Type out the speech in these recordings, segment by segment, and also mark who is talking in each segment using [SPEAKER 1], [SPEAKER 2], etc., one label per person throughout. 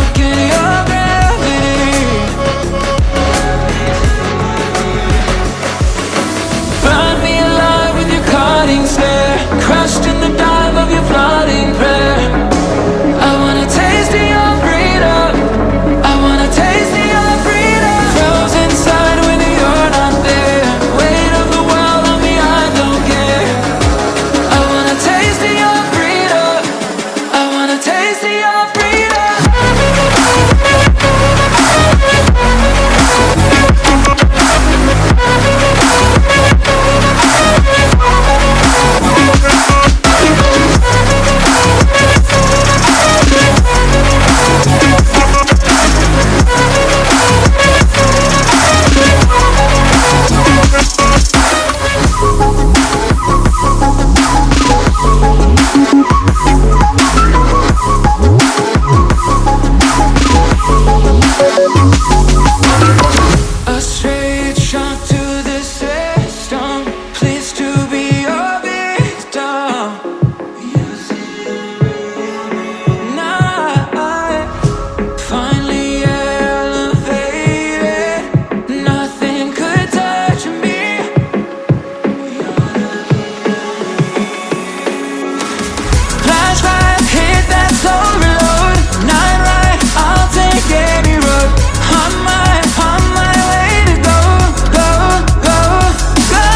[SPEAKER 1] stuck in your gravity. Burn me alive with your cutting stare, crushed in the dive of your flooding prayer. I wanna taste of your freedom, I wanna taste of your freedom. Frozen inside when you're not there, weight of the world on me, I don't care. I wanna taste of your freedom, I wanna taste of your freedom. A straight shot to the system, pleased to be your victim. Now I finally elevated, nothing could touch me. Flashback, hit that soul reload. Night ride, I'll take any road. On my way to go, go, go, go.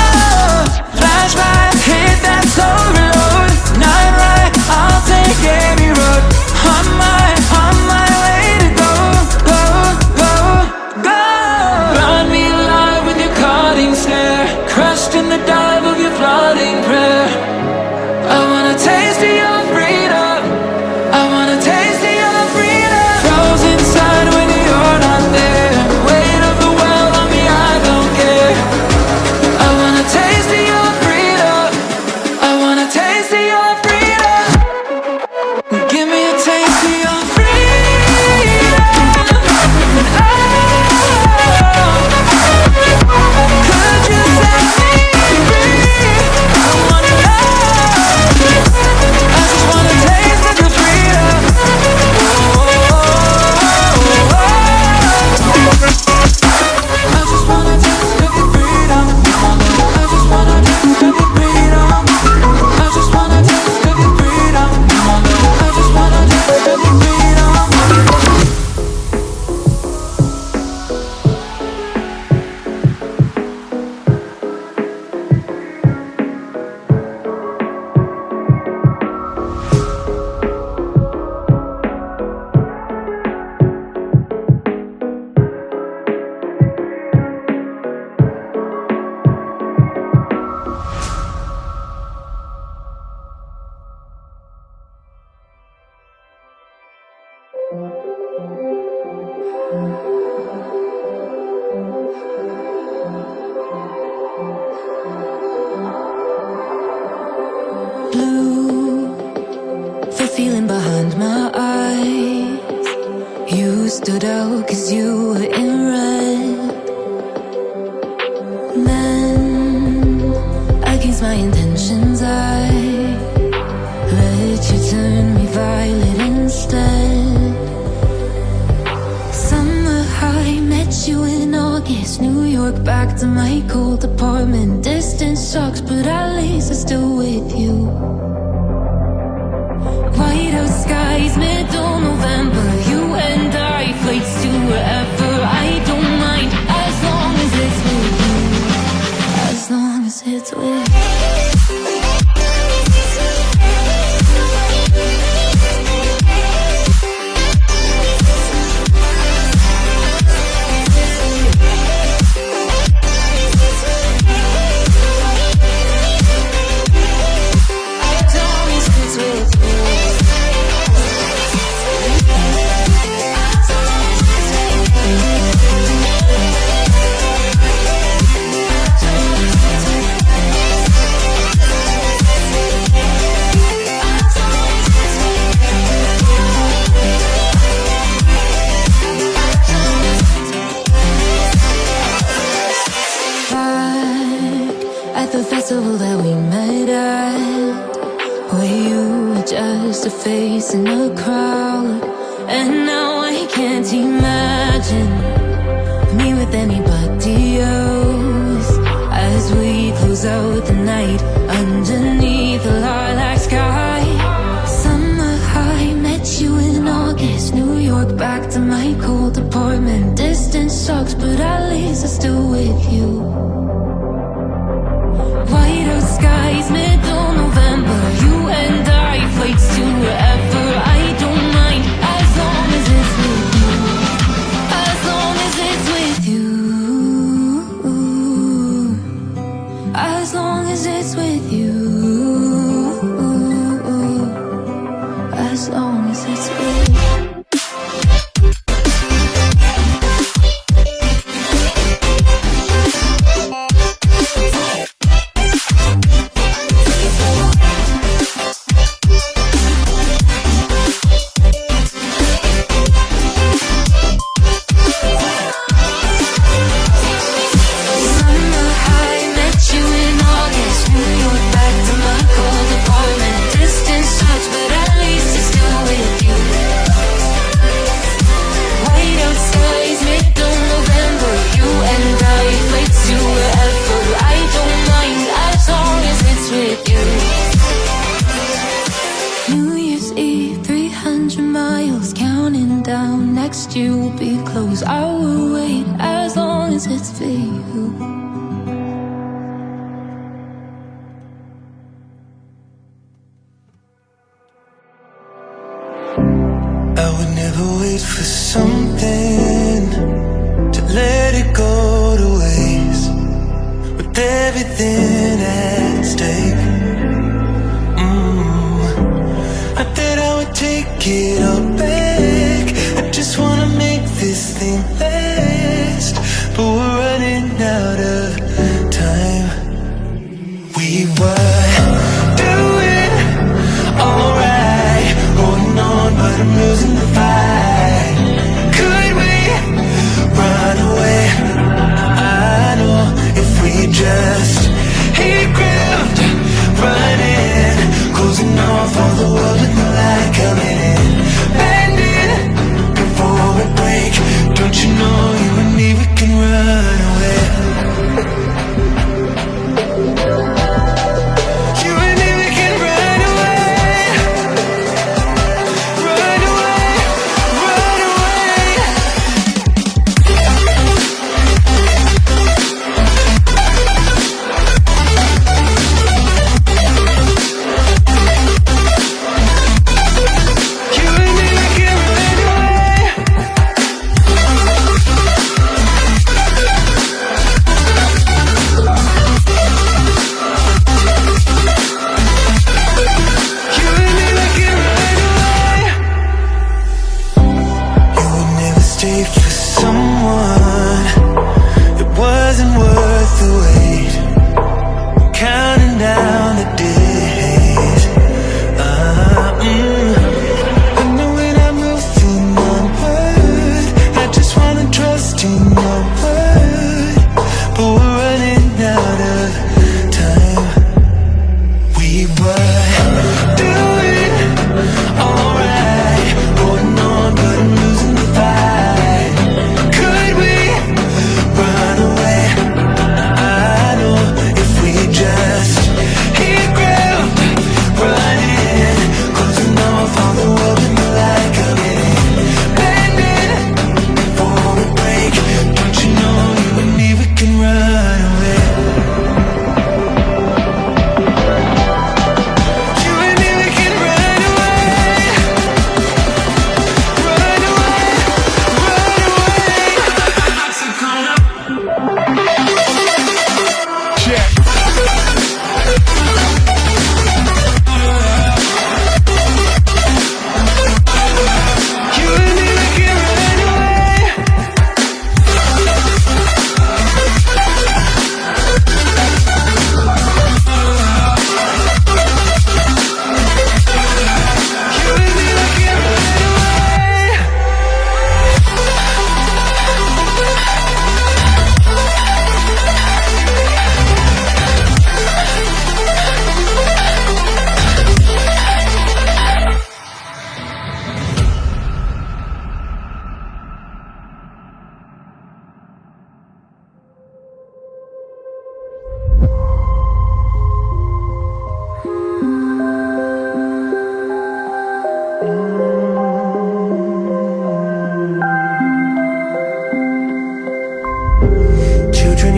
[SPEAKER 1] Flashback, hit that soul reload. Night ride, I'll take any road. On my way to go, go, go, go. Burn me alive with your cutting stare, crushed in the dive of your flooding prayer. I wanna taste of your freedom, I wanna taste of your freedom. Frozen inside when you're not there, weight of the world on me, I don't care. I wanna taste of your freedom, I wanna taste of your freedom. Give me a taste of your freedom. Oh, could you set me free? I wanna know. I just wanna taste of your freedom. I just wanna taste of your freedom. I just wanna taste of your freedom. I just wanna taste of your freedom. I just wanna taste of your freedom.
[SPEAKER 2] Blue, the feeling behind my eyes. You stood out 'cause you were in red. Then, against my intentions, I let you turn me violet instead. Summer high, met you in August. New York, back to my cold apartment. Distance sucks, but at least I'm still with you. White out skies, middle November. You and I, flights to wherever. I don't mind, as long as it's with you. As long as it's with you. The festival that we met at, where you were just a face in a crowd. And now I can't imagine me with anybody else. As we close out the night underneath the lilac sky. Summer high, met you in August. New York, back to my cold apartment. Distance sucks, but at least I'm still with you. White out skies, middle November. You and I, flights to wherever. I don't mind, as long as it's with you. As long as it's with you. As long as it's with you. As long as it's with you. New Year's Eve, 300 miles, counting down. Next year will be close. I will wait as long as it's for you.
[SPEAKER 1] I would never wait for something to let it go to waste. With everything at stake, I thought I would take it all back. I just wanna make this thing last, but we're running out of time. We were doing alright, holding on, but I'm losing the fight. Could we run away? I know if we just hit ground running, closing off all the world with no light coming in.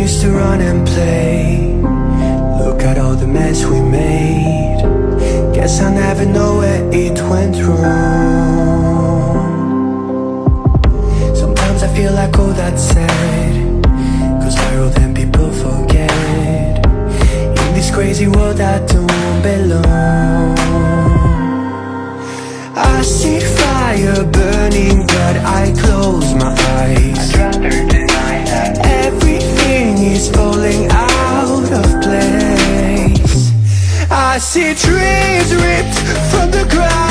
[SPEAKER 3] used to run and play. Look at all the mess we made. Guess I never know where it went wrong. Sometimes I feel like all that's sad, 'cause I wrote and people forget. In this crazy world I don't belong. I see fire burning but I close my eyes. I'd rather deny that everything is falling out of place. I see trees ripped from the ground.